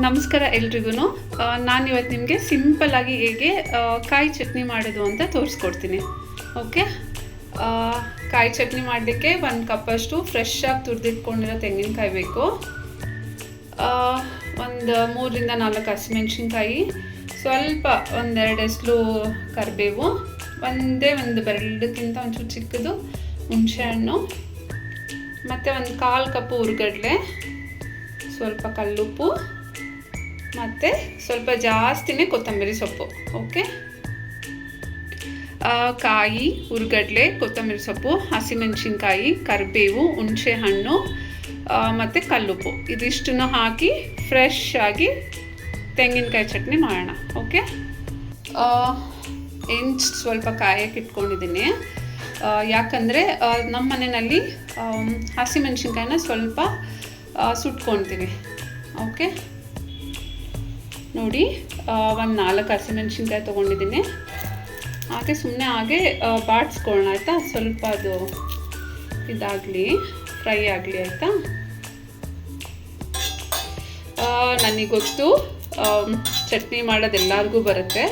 ನಮಸ್ಕಾರ ಎಲ್ರಿಗೂ. ನಾನಿವತ್ತು ನಿಮಗೆ ಸಿಂಪಲ್ಲಾಗಿ ಹೇಗೆ ಕಾಯಿ ಚಟ್ನಿ ಮಾಡೋದು ಅಂತ ತೋರಿಸ್ಕೊಡ್ತೀನಿ. ಓಕೆ, ಕಾಯಿ ಚಟ್ನಿ ಮಾಡಲಿಕ್ಕೆ 1 ಕಪ್ಪಷ್ಟು ಫ್ರೆಶ್ ಆಗಿ ತುರಿದಿಟ್ಕೊಂಡಿರೋ ತೆಂಗಿನಕಾಯಿ ಬೇಕು. ಒಂದು 3ರಿಂದ 4 ಹಸಿಮೆಣ್ಸಿನ್ಕಾಯಿ, ಸ್ವಲ್ಪ 1-2 ಎಸ್ಲು ಕರಿಬೇವು, ಒಂದು ಬೆರಳಿಗಿಂತ ಒಂಚೂರು ಚಿಕ್ಕದು ಹುಣಸೆಹಣ್ಣು, ಮತ್ತು 1/4 ಕಪ್ಪು ಹುರ್ಗಡ್ಲೆ, ಸ್ವಲ್ಪ ಕಲ್ಲುಪ್ಪು, ಮತ್ತು ಸ್ವಲ್ಪ ಜಾಸ್ತಿನೇ ಕೊತ್ತಂಬರಿ ಸೊಪ್ಪು. ಓಕೆ, ಕಾಯಿ, ಹುರ್ಗಡ್ಲೆ, ಕೊತ್ತಂಬರಿ ಸೊಪ್ಪು, ಹಸಿಮೆಣಸಿನ್ಕಾಯಿ, ಕರಿಬೇವು, ಹುಣಸೆ ಹಣ್ಣು ಮತ್ತು ಕಲ್ಲುಪ್ಪು, ಇದಿಷ್ಟನ್ನು ಹಾಕಿ ಫ್ರೆಶ್ ಆಗಿ ತೆಂಗಿನಕಾಯಿ ಚಟ್ನಿ ಮಾಡೋಣ. ಓಕೆ, ಸ್ವಲ್ಪ ಕಾಯಕ್ಕೆ ಇಟ್ಕೊಂಡಿದ್ದೀನಿ. ಯಾಕಂದರೆ ನಮ್ಮ ಮನೆಯಲ್ಲಿ ಹಸಿಮೆಣಸಿನ್ಕಾಯಿನ ಸ್ವಲ್ಪ ಸುಟ್ಕೊಳ್ತೀವಿ. ಓಕೆ, ನೋಡಿ, 4 ಹಸಿಮೆಣಸಿನ್ಕಾಯಿ ತೊಗೊಂಡಿದ್ದೀನಿ. ಹಾಗೆ ಬಾಡಿಸ್ಕೊಳ್ಳೋಣ, ಆಯಿತಾ? ಸ್ವಲ್ಪ ಅದು ಇದಾಗಲಿ, ಫ್ರೈ ಆಗಲಿ, ಆಯಿತಾ? ನನಗೆ ಗೊತ್ತು ಚಟ್ನಿ ಮಾಡೋದು ಎಲ್ಲರಿಗೂ ಬರುತ್ತೆ,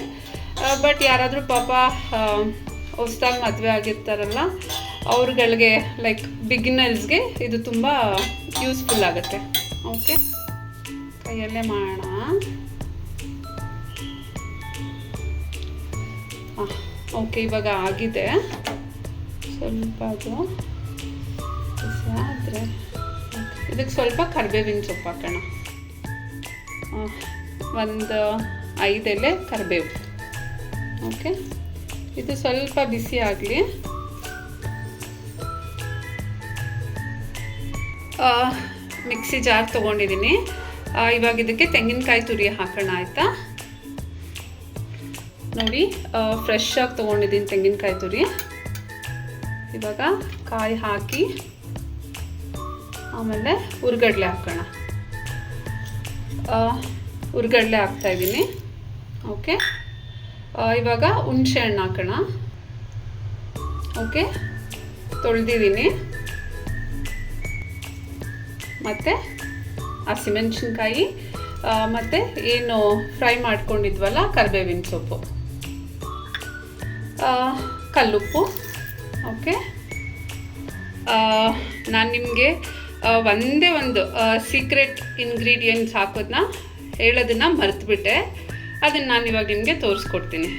ಬಟ್ ಯಾರಾದರೂ ಪಾಪ ಹೊಸ್ದಾಗಿ ಮದುವೆ ಆಗಿರ್ತಾರಲ್ಲ, ಅವ್ರುಗಳಿಗೆ ಲೈಕ್ ಬಿಗಿನರ್ಸ್ಗೆ ಇದು ತುಂಬ ಯೂಸ್ಫುಲ್ ಆಗುತ್ತೆ. ಓಕೆ, ಕೈಯಲ್ಲೇ ಮಾಡೋಣ. ಓಕೆ, ಇವಾಗ ಆಗಿದೆ. ಸ್ವಲ್ಪ ಅದು ಆದರೆ ಇದಕ್ಕೆ ಸ್ವಲ್ಪ ಕರಿಬೇವಿನ ಸೊಪ್ಪು ಹಾಕೋಣ. 1 5 ಎಲೆ ಕರಿಬೇವು. ಓಕೆ, ಇದು ಸ್ವಲ್ಪ ಬಿಸಿ ಆಗಲಿ. ಮಿಕ್ಸಿ ಜಾರ್ ತೊಗೊಂಡಿದ್ದೀನಿ. ಇವಾಗ ಇದಕ್ಕೆ ತೆಂಗಿನಕಾಯಿ ತುರಿ ಹಾಕೋಣ, ಆಯಿತಾ? ನೋಡಿ, ಫ್ರೆಶ್ ಆಗಿ ತೊಗೊಂಡಿದ್ದೀನಿ ತೆಂಗಿನಕಾಯಿ ತುರಿ. ಇವಾಗ ಕಾಯಿ ಹಾಕಿ ಆಮೇಲೆ ಹುರ್ಗಡ್ಲೆ ಹಾಕೋಣ. ಹುರ್ಗಡ್ಲೆ ಹಾಕ್ತಾಯಿದ್ದೀನಿ. ಓಕೆ, ಇವಾಗ ಹುಣಸೆ ಹಣ್ಣು ಹಾಕೋಣ. ಓಕೆ, ತೊಳೆದಿದ್ದೀನಿ. ಮತ್ತು ಹಸಿಮೆಣಸಿನ್ಕಾಯಿ ಮತ್ತು ಏನು ಫ್ರೈ ಮಾಡ್ಕೊಂಡಿದ್ವಲ್ಲ ಕರಿಬೇವಿನ ಸೊಪ್ಪು, ಕಲ್ಲುಪ್ಪು. ಓಕೆ, ನಾನು ನಿಮಗೆ ಒಂದೇ ಒಂದು ಸೀಕ್ರೆಟ್ ಇಂಗ್ರೀಡಿಯೆಂಟ್ಸ್ ಹೇಳೋದನ್ನು ಮರೆತುಬಿಟ್ಟೆ. ಅದನ್ನು ನಾನು ಇವಾಗ ನಿಮಗೆ ತೋರಿಸ್ಕೊಡ್ತೀನಿ.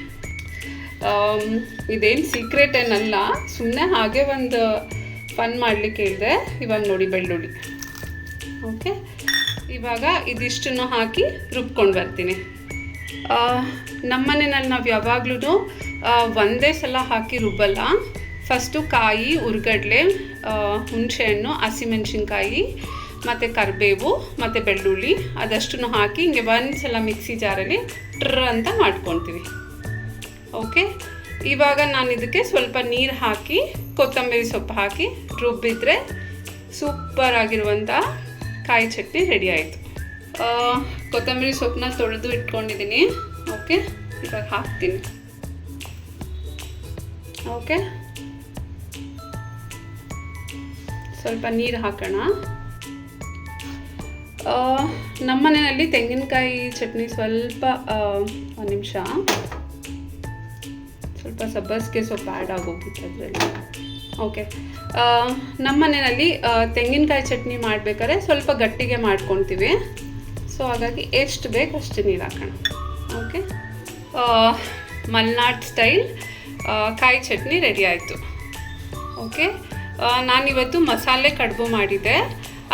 ಇದೇನು ಸೀಕ್ರೆಟ್ ಏನಲ್ಲ, ಸುಮ್ಮನೆ ಹಾಗೆ ಒಂದು ಫನ್ ಮಾಡಲಿಕ್ಕೆ ಹೇಳಿದೆ. ಇವಾಗ ನೋಡಿ, ಬೆಳ್ಳುಳ್ಳಿ. ಓಕೆ, ಇವಾಗ ಇದಿಷ್ಟನ್ನು ಹಾಕಿ ರುಬ್ಕೊಂಡು ಬರ್ತೀನಿ. ನಮ್ಮ ಮನೆಯಲ್ಲಿ ನಾವು ಯಾವಾಗ್ಲೂ ಒಂದೇ ಸಲ ಹಾಕಿ ರುಬ್ಬಲ್ಲ. ಫಸ್ಟು ಕಾಯಿ, ಹುರ್ಗಡ್ಲೆ, ಹುಣಸೆಹಣ್ಣು, ಹಸಿಮೆಣಸಿನ್ಕಾಯಿ ಮತ್ತು ಕರಿಬೇವು ಮತ್ತು ಬೆಳ್ಳುಳ್ಳಿ ಅದಷ್ಟನ್ನು ಹಾಕಿ ಹಿಂಗೆ ಒಂದು ಸಲ ಮಿಕ್ಸಿ ಜಾರಲ್ಲಿ ಅಂತ ಮಾಡ್ಕೊತೀವಿ. ಓಕೆ, ಇವಾಗ ನಾನು ಇದಕ್ಕೆ ಸ್ವಲ್ಪ ನೀರು ಹಾಕಿ ಕೊತ್ತಂಬರಿ ಸೊಪ್ಪು ಹಾಕಿ ರುಬ್ಬಿದ್ರೆ ಸೂಪರ್ ಆಗಿರುವಂಥ ಕಾಯಿ ಚಟ್ನಿ ರೆಡಿ ಆಯಿತು. ಕೊತ್ತಂಬರಿ ಸೊಪ್ಪನ್ನ ತೊಳೆದು ಇಟ್ಕೊಂಡಿದ್ದೀನಿ. ಓಕೆ, ಇವಾಗ ಹಾಕ್ತೀನಿ. ಓಕೆ, ಸ್ವಲ್ಪ ನೀರು ಹಾಕೋಣ. ನಮ್ಮ ಮನೆಯಲ್ಲಿ ತೆಂಗಿನಕಾಯಿ ಚಟ್ನಿ ಸ್ವಲ್ಪ 1 ನಿಮಿಷ ಸ್ವಲ್ಪ ಸಬ್ಬಸಿಗೆ ಸೊಪ್ಪು ಆ್ಯಡ್ ಆಗೋಗಿತ್ತು ಅದರಲ್ಲಿ. ಓಕೆ, ನಮ್ಮ ಮನೆಯಲ್ಲಿ ತೆಂಗಿನಕಾಯಿ ಚಟ್ನಿ ಮಾಡಬೇಕಾದ್ರೆ ಸ್ವಲ್ಪ ಗಟ್ಟಿಗೆ ಮಾಡ್ಕೊತೀವಿ. ಸೊ ಹಾಗಾಗಿ ಎಷ್ಟು ಬೇಕು ಅಷ್ಟು ನೀರು ಹಾಕೋಣ. ಓಕೆ, ಮಲೆನಾಡು ಸ್ಟೈಲ್ ಕಾಯಿ ಚಟ್ನಿ ರೆಡಿ ಆಯಿತು. ಓಕೆ, ನಾನಿವತ್ತು ಮಸಾಲೆ ಕಡುಬು ಮಾಡಿದ್ದೆ,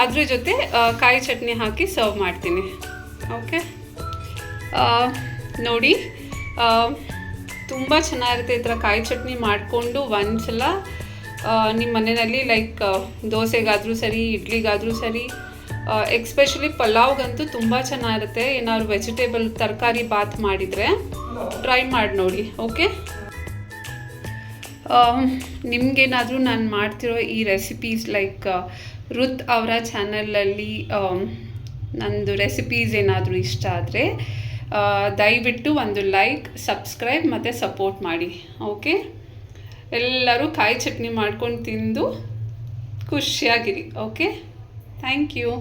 ಅದ್ರ ಜೊತೆ ಕಾಯಿ ಚಟ್ನಿ ಹಾಕಿ ಸರ್ವ್ ಮಾಡ್ತೀನಿ. ಓಕೆ, ನೋಡಿ, ತುಂಬ ಚೆನ್ನಾಗಿರುತ್ತೆ. ಈ ಥರ ಕಾಯಿ ಚಟ್ನಿ ಮಾಡಿಕೊಂಡು ಒಂದ್ಸಲ ನಿಮ್ಮ ಮನೆಯಲ್ಲಿ ಲೈಕ್ ದೋಸೆಗಾದರೂ ಸರಿ, ಇಡ್ಲಿಗಾದರೂ ಸರಿ, ಎಕ್ಸ್ಪೆಷಲಿ ಪಲಾವ್ಗಂತೂ ತುಂಬ ಚೆನ್ನಾಗಿರುತ್ತೆ. ಏನಾದ್ರು ವೆಜಿಟೇಬಲ್ ತರಕಾರಿ ಬಾತ್ ಮಾಡಿದರೆ ಟ್ರೈ ಮಾಡಿ ನೋಡಿ. ಓಕೆ, ನಿಮಗೇನಾದರೂ ನಾನು ಮಾಡ್ತಿರೋ ಈ ರೆಸಿಪೀಸ್ ಲೈಕ್ ರುತ್ ಅವರ ಚಾನಲಲ್ಲಿ ನಂದು ರೆಸಿಪೀಸ್ ಏನಾದರೂ ಇಷ್ಟ ಆದರೆ ದಯವಿಟ್ಟು ಒಂದು ಲೈಕ್, ಸಬ್ಸ್ಕ್ರೈಬ್ ಮತ್ತು ಸಪೋರ್ಟ್ ಮಾಡಿ. ಓಕೆ, ಎಲ್ಲರೂ ಕಾಯಿ ಚಟ್ನಿ ಮಾಡ್ಕೊಂಡು ತಿಂದು ಖುಷಿಯಾಗಿರಿ. Okay, thank you.